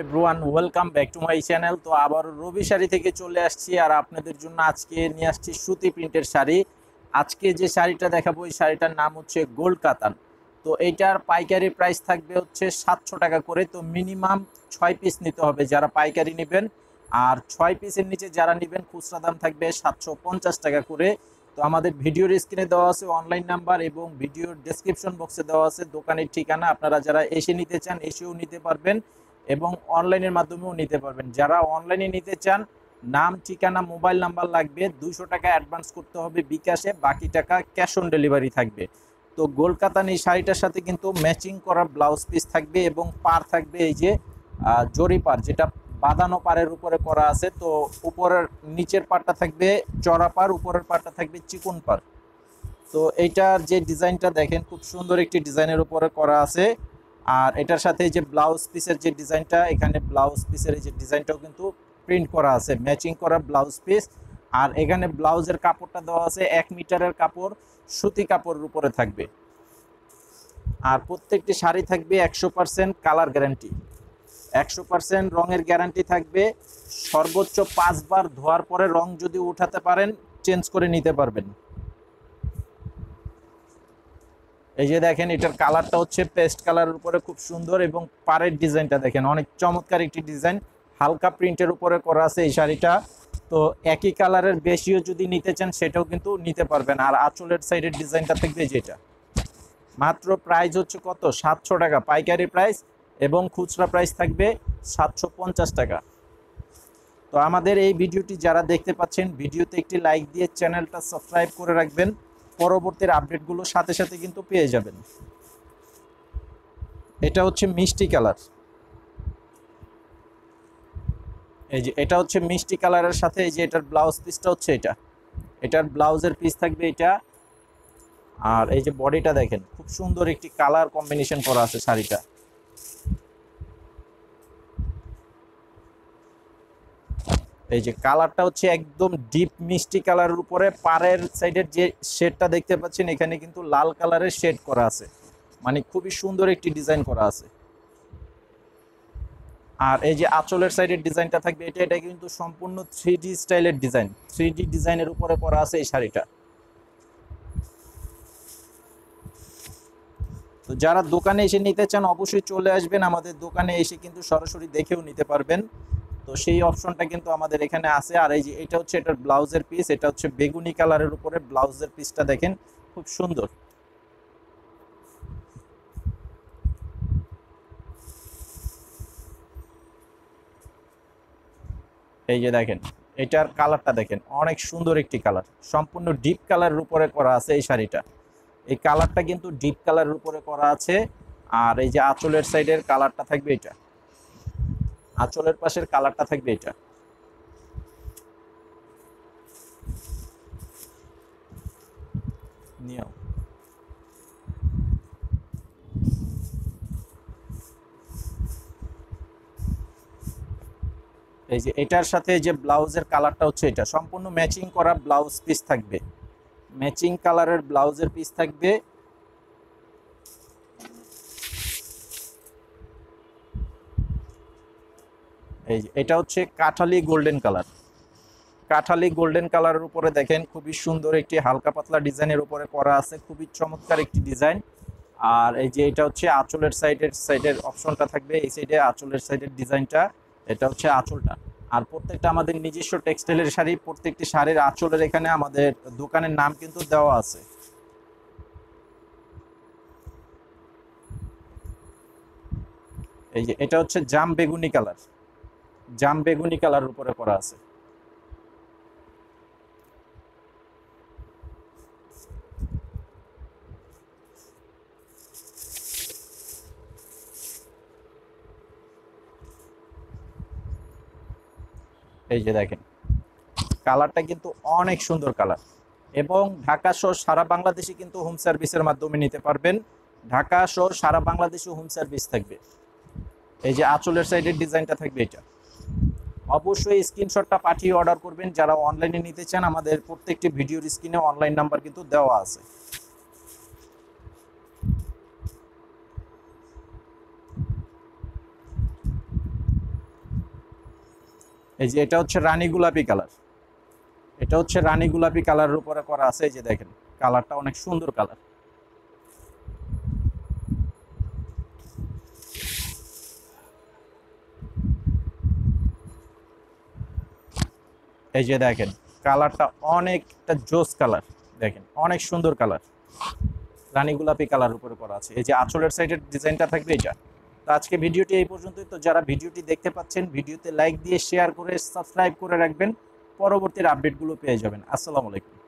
Everyone, welcome back to my channel. তো আবার রবি শাড়ি থেকে চলে আসছি আর আপনাদের জন্য আজকে নিয়ে আসছি সুতি প্রিন্টের শাড়ি। আজকে যে শাড়িটা দেখাবো এই শাড়িটার নাম হচ্ছে গোল্ড কাতান। তো এইটার পাইকারি প্রাইস থাকবে হচ্ছে 700 টাকা করে। তো মিনিমাম 6 পিস নিতে হবে যারা পাইকারি নেবেন, আর 6 পিসের নিচে যারা নেবেন খুচরা দাম থাকবে 750 টাকা করে। তো আমাদের ভিডিওর স্ক্রিনে দেওয়া আছে অনলাইন নাম্বার এবং ভিডিওর ডেসক্রিপশন বক্সে দেওয়া আছে দোকানের ঠিকানা। আপনারা যারা এসে নিতে চান এসেও নিতে পারবেন এবং অনলাইনের মাধ্যমেও নিতে পারবেন। যারা অনলাইনে নিতে চান, নাম, ঠিকানা, মোবাইল নাম্বার লাগবে, 200 টাকা অ্যাডভান্স করতে হবে বিকাশে, বাকি টাকা ক্যাশ অন ডেলিভারি থাকবে। তো গোলকাতান এই শাড়িটার সাথে কিন্তু ম্যাচিং করা ব্লাউজ পিস থাকবে এবং পার থাকবে এই যে জরি পার, যেটা বাঁধানো পাড়ের উপরে করা আছে। তো উপরের নিচের পাড়টা থাকবে চড়া পাড়, উপরের পাড়টা থাকবে চিকন পাড়। তো এইটার যে ডিজাইনটা দেখেন, খুব সুন্দর একটি ডিজাইনের উপরে করা আছে। আর এটার সাথে যে ব্লাউজ পিসের যে ডিজাইনটা, এখানে ব্লাউজ পিসের এই যে ডিজাইনটাও কিন্তু প্রিন্ট করা আছে, ম্যাচিং করা ব্লাউজ পিস। আর এখানে ব্লাউজের কাপড়টা দেওয়া আছে 1 মিটারের কাপড়, সুতি কাপড়ের উপরে থাকবে। আর প্রত্যেকটি শাড়ি থাকবে 100% কালার গ্যারান্টি, 100% রঙের গ্যারান্টি থাকবে। সর্বোচ্চ 5 বার ধোয়ার পরে রং যদি উঠাতে পারেন চেঞ্জ করে নিতে পারবেন। এই যে দেখেন, এটার কালারটা হচ্ছে পেস্ট কালারের উপরে, খুব সুন্দর। এবং পাড়ের ডিজাইনটা দেখেন, অনেক চমৎকার একটি ডিজাইন, হালকা প্রিন্টের উপরে করা আছে এই শাড়িটা। তো একই কালারের বেশিও যদি নিতে চান সেটাও কিন্তু নিতে পারবেন। আর আঁচলের সাইডের ডিজাইনটা থাকবে যেটা, মাত্র প্রাইস হচ্ছে কত, 700 টাকা পাইকারি প্রাইস, এবং খুচরা প্রাইস থাকবে 750 টাকা। তো আমাদের এই ভিডিওটি যারা দেখতে পাচ্ছেন, ভিডিওতে একটি লাইক দিয়ে চ্যানেলটা সাবস্ক্রাইব করে রাখবেন, পরবর্তীর আপডেটগুলো সাথে সাথে কিন্তু পেয়ে যাবেন। এটা হচ্ছে মিষ্টি কালার, এই যে এটা হচ্ছে মিষ্টি কালারের সাথে এই যে এটার ব্লাউজ পিসটা হচ্ছে এটা, এটার ব্লাউজের পিস থাকবে এটা। আর এই যে বডিটা দেখেন, খুব সুন্দর একটি কালার কম্বিনেশন করা আছে শাড়িটা। এই যে কালারটা হচ্ছে একদম ডিপ মিষ্টি কালারের উপরে, পাড়ের সাইডের যে শেডটা দেখতে পাচ্ছেন এখানে কিন্তু লাল কালারের শেড করা আছে, মানে খুবই সুন্দর একটি ডিজাইন করা আছে। আর এই যে আঁচলের সাইডের ডিজাইনটা থাকবে এটা, এটা কিন্তু সম্পূর্ণ 3D স্টাইলের ডিজাইন, 3D ডিজাইনের উপরে করা আছে এই শাড়িটা। তো যারা দোকানে এসে নিতে চান অবশ্যই চলে আসবেন আমাদের দোকানে, এসে কিন্তু সরাসরি দেখেও নিতে পারবেন। তো সেই অপশনটা কিন্তু আমাদের এখানে আছে। আর এই যে এটা হচ্ছে এটার ব্লাউজের পিস, এটা হচ্ছে বেগুনি কালারের উপরে ব্লাউজের পিসটা দেখেন, খুব সুন্দর। এই যে দেখেন, এটার কালারটা দেখেন, অনেক সুন্দর একটি কালার, সম্পূর্ণ ডিপ কালারের উপরে করা আছে এই শাড়িটা। এই কালারটা কিন্তু ডিপ কালারের উপরে করা আছে। আর এই যে আঁচলের সাইডের কালারটা থাকবে এটা, আঁচলের পাশের কালারটা থাকবে এটা। নিও, এই যে এটার সাথে যে ব্লাউজের কালারটা হচ্ছে এটা, সম্পূর্ণ ম্যাচিং করা ব্লাউজ পিস থাকবে, ম্যাচিং কালারের ব্লাউজের পিস থাকবে। এই যে এটা হচ্ছে Kathali golden colour, Kathali golden কালারের উপরে দেখেন খুবই সুন্দর একটি হালকা পাতলা ডিজাইনের উপরে করা আছে, খুবই চমৎকার একটি ডিজাইন। আর এই যে এটা হচ্ছে আঁচলের সাইডের অপশনটা থাকবে, এই সাইডে আঁচলের সাইডের ডিজাইনটা, এটা হচ্ছে আঁচলটা। আর প্রত্যেকটা আমাদের নিজস্ব টেক্সটাইলের শাড়ি, প্রত্যেকটি শাড়ির আঁচলের এখানে আমাদের দোকানের নাম কিন্তু দেওয়া আছে। এই যে এটা হচ্ছে জাম বেগুনি কালার, জাম বেগুনি কালারের উপরে করা আছে। এই যে দেখেন, কালারটা কিন্তু অনেক সুন্দর কালার। এবং ঢাকা সহ সারা বাংলাদেশে কিন্তু হোম সার্ভিসের মাধ্যমে নিতে পারবেন, ঢাকা সহ সারা বাংলাদেশে হোম সার্ভিস থাকবে। এই যে আঁচলের সাইডের ডিজাইনটা থাকবে এটা। অবশ্যই স্ক্রিনশটটা পাঠিয়ে অর্ডার করবেন যারা অনলাইনে নিতে চান, আমাদের প্রত্যেকটি ভিডিওর স্ক্রিনে অনলাইন নাম্বার কিন্তু দেওয়া আছে। এই যে এটা হচ্ছে রানী গোলাপি কালার, এটা হচ্ছে রানী গোলাপি কালারের উপরে করা আছে। এই যে দেখেন কালারটা অনেক সুন্দর কালার। এই যে দেখেন কালারটা অনেকটা জোস কালার, দেখেন অনেক সুন্দর কালার, রানী গোলাপি কালার উপরে করা আছে। এই যে আঁচলের সাইডের ডিজাইনটা থাকবে এটা। তো আজকে ভিডিওটি এই পর্যন্তই। তো যারা ভিডিওটি দেখতে পাচ্ছেন ভিডিওতে লাইক দিয়ে শেয়ার করে সাবস্ক্রাইব করে রাখবেন, পরবর্তীর আপডেটগুলো পেয়ে যাবেন। আসসালামু আলাইকুম।